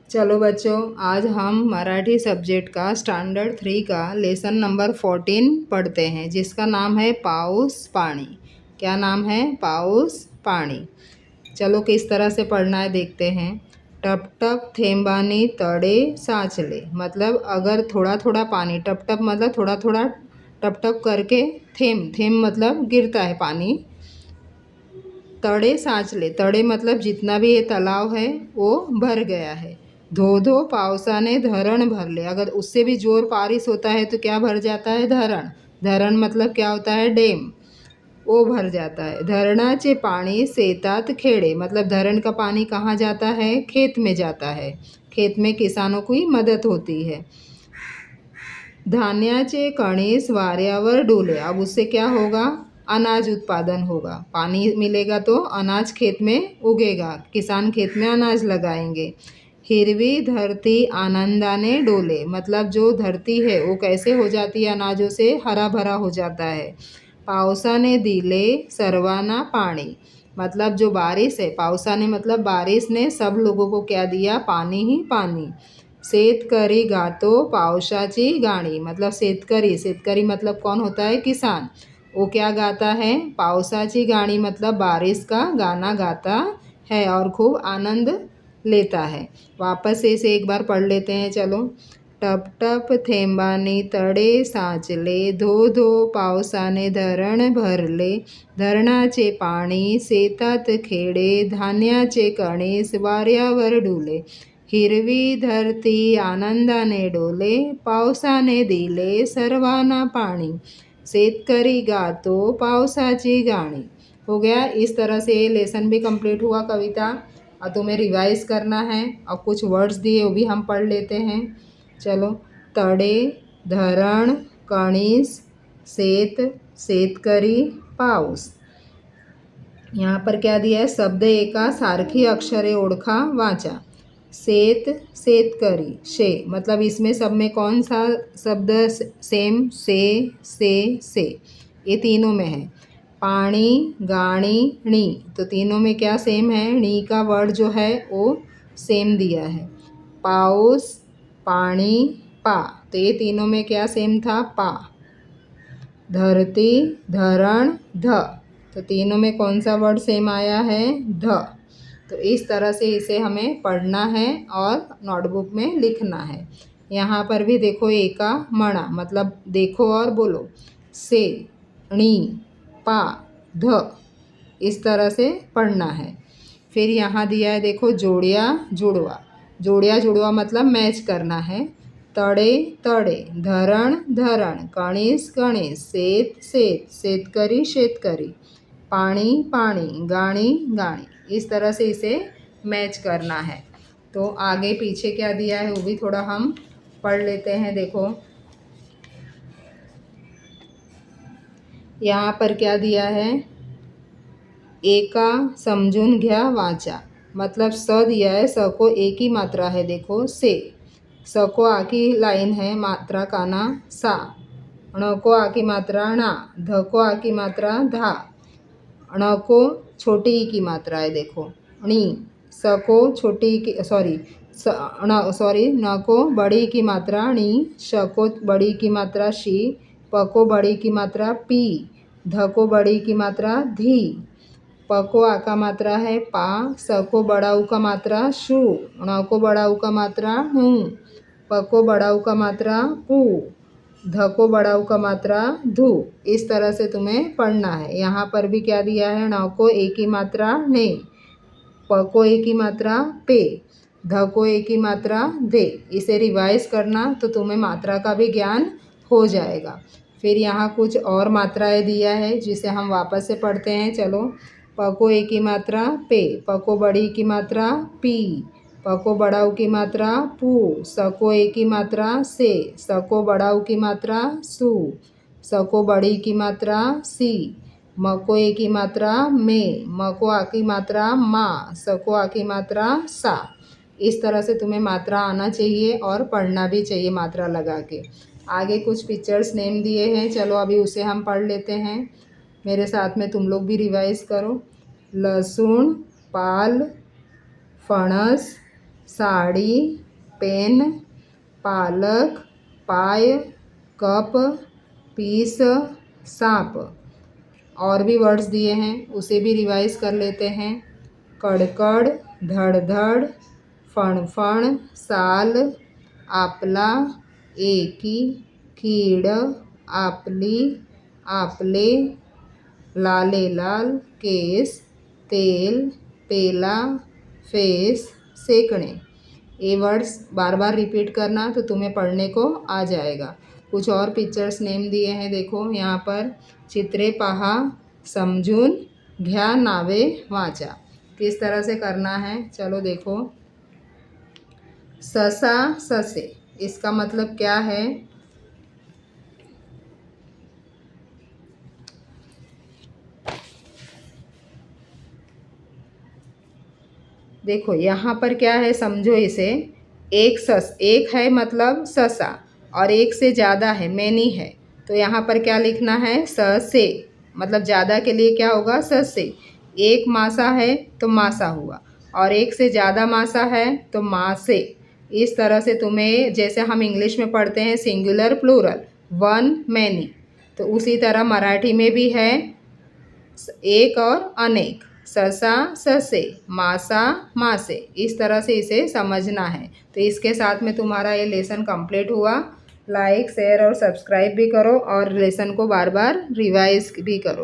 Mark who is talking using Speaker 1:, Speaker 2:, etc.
Speaker 1: चलो बच्चों, आज हम मराठी सब्जेक्ट का स्टैंडर्ड 3 का लेसन नंबर 14 पढ़ते हैं, जिसका नाम है पाऊस पानी। क्या नाम है? पाऊस पानी। चलो किस तरह से पढ़ना है देखते हैं। टप टप थेंबानी तड़े साचले, मतलब अगर थोड़ा थोड़ा पानी, टप टप मतलब थोड़ा थोड़ा टप टप करके, थेम थेम मतलब गिरता है पानी। तड़े साचले, तड़े मतलब जितना भी ये तालाब है वो भर गया है। धो धो पावसाने धरण भरले, अगर उससे भी जोर बारिश होता है तो क्या भर जाता है? धरण। धरण मतलब क्या होता है? डैम। वो भर जाता है। धरणाचे पाणी शेतात खेड़े, मतलब धरण का पानी कहाँ जाता है? खेत में जाता है। खेत में किसानों की मदद होती है। धान्याचे कणीस वाऱ्यावर डोले, अब उससे क्या होगा? अनाज उत्पादन होगा। पानी मिलेगा तो अनाज खेत में उगेगा, किसान खेत में अनाज लगाएंगे। हिरवी धरती आनंदाने डोले, मतलब जो धरती है वो कैसे हो जाती है? अनाजों से हरा भरा हो जाता है। पावसाने दिले सर्वांना पाणी, मतलब जो बारिश है, पावसाने मतलब बारिश ने सब लोगों को क्या दिया? पानी ही पानी। शेतकरी गातो पावसाची गाणी, मतलब शेतकरी, शेतकरी मतलब कौन होता है? किसान। वो क्या गाता है? पावसाची गाणी मतलब बारिश का गाना गाता है और खूब आनंद लेता है। वापस से इसे एक बार पढ़ लेते हैं, चलो। टप टप थेंबानी तड़े साचले, धो धो पावसाने धरण भरले, धरणाचे पाणी शेतात खेडे, धान्याचे कणीस वाऱ्यावर डुले, हिरवी धरती आनंदाने डोले, पावसाने दिले सर्वांना पाणी, शेतकरी गातो पावसाची गाणी। हो गया। इस तरह से ये लेसन भी कंप्लीट हुआ, कविता। और तुम्हें रिवाइज करना है और कुछ वर्ड्स दिए वो भी हम पढ़ लेते हैं। चलो। तड़े, धरण, कणीस, शेत, शेतकरी, पाऊस। यहाँ पर क्या दिया है? शब्द एका सारखी अक्षरे ओळखा वाचा। शेत, शेतकरी, शे, मतलब इसमें सब में कौन सा शब्द सेम? से, ये तीनों में है। पाणी, गाणी, णी, तो तीनों में क्या सेम है? णी का वर्ड जो है वो सेम दिया है। पाऊस, पाणी, पा, तो ये तीनों में क्या सेम था? पा। धरती, धरण, ध, तो तीनों में कौन सा वर्ड सेम आया है? ध। तो इस तरह से इसे हमें पढ़ना है और नोटबुक में लिखना है। यहाँ पर भी देखो, एका मणा, मतलब देखो और बोलो। से, णी, पा, ध, इस तरह से पढ़ना है। फिर यहाँ दिया है देखो, जोड़िया जुड़वा। जोड़िया जुड़वा मतलब मैच करना है। तड़े तड़े, धरण धरण, कणीस कणीस, शेत शेत, शेतकरी शेतकरी, पाणी पाणी, गाणी गाणी, इस तरह से इसे मैच करना है। तो आगे पीछे क्या दिया है वो भी थोड़ा हम पढ़ लेते हैं। देखो यहाँ पर क्या दिया है? एका समझून घ्या वाचा, मतलब स दिया है, स को एक ही मात्रा है। देखो से, स को आकी लाइन है, मात्रा का ना सा। ण को आकी मात्रा णा, ध को आकी मात्रा धा, ण को छोटी ई की मात्रा है, देखो णी। स को छोटी ई की, सॉरी, न को बड़ी ई की मात्रा णी, श को बड़ी ई की मात्रा शी, प को बड़ी ई की मात्रा पी, ध को बड़ी ई की मात्रा धी, प को आ का मात्रा है पा, स को बड़ा ऊ का मात्रा शू, ण को बड़ा ऊ का मात्रा णू, प को बड़ा ऊ का मात्रा पू, ध को बड़ा ऊ का मात्रा धू। इस तरह से तुम्हें पढ़ना है। यहाँ पर भी क्या दिया है? ण को एक ही मात्रा ने, प को एक ही मात्रा पे, ध को एक ही मात्रा दे। इसे रिवाइज करना तो तुम्हें मात्रा का भी ज्ञान हो जाएगा। फिर यहाँ कुछ और मात्राएं दिया है जिसे हम वापस से पढ़ते हैं। चलो। प को एक ही मात्रा पे, प को बड़ी की मात्रा पी, प को बड़ा ऊ की मात्रा पू, स को एक ही मात्रा से, स को बड़ा ऊ की मात्रा सू, स को बड़ी की मात्रा सी, म को एक ही मात्रा में, म को आ की मात्रा मा, स को आ की मात्रा सा। इस तरह से तुम्हें मात्रा आना चाहिए और पढ़ना भी चाहिए मात्रा लगा के। आगे कुछ पिक्चर्स नेम दिए हैं, चलो अभी उसे हम पढ़ लेते हैं। मेरे साथ में तुम लोग भी रिवाइज करो। लहसुन, पाल, फणस, साड़ी, पेन, पालक, पाय, कप, पीस, सांप। और भी वर्ड्स दिए हैं, उसे भी रिवाइज कर लेते हैं। कड़कड़, धड़-धड़, फण-फण, साल, आपला, एकी, कीड़, आपली, आपले, लाले-लाल, केस, तेल, पेला, फेस, सेकणे। ये वर्ड्स बार बार रिपीट करना तो तुम्हें पढ़ने को आ जाएगा। कुछ और पिक्चर्स नेम दिए हैं, देखो यहाँ पर। चित्रे पहा, समजून घ्या नावे वाचा। किस तरह से करना है चलो देखो। ससा, ससे, इसका मतलब क्या है? देखो यहाँ पर क्या है, समझो इसे। एक है मतलब ससा, और एक से ज़्यादा है, मैनी है, तो यहाँ पर क्या लिखना है? स से, मतलब ज़्यादा के लिए क्या होगा? स से। एक मासा है तो मासा हुआ, और एक से ज़्यादा मासा है तो मासे। इस तरह से तुम्हें, जैसे हम इंग्लिश में पढ़ते हैं सिंगुलर प्लूरल, वन मैनी, तो उसी तरह मराठी में भी है एक और अनेक। ससा, ससे, मासा, मासे। इस तरह से इसे समझना है। तो इसके साथ में तुम्हारा ये लेसन कंप्लीट हुआ। लाइक, शेयर और सब्सक्राइब भी करो, और लेसन को बार बार रिवाइज भी करो।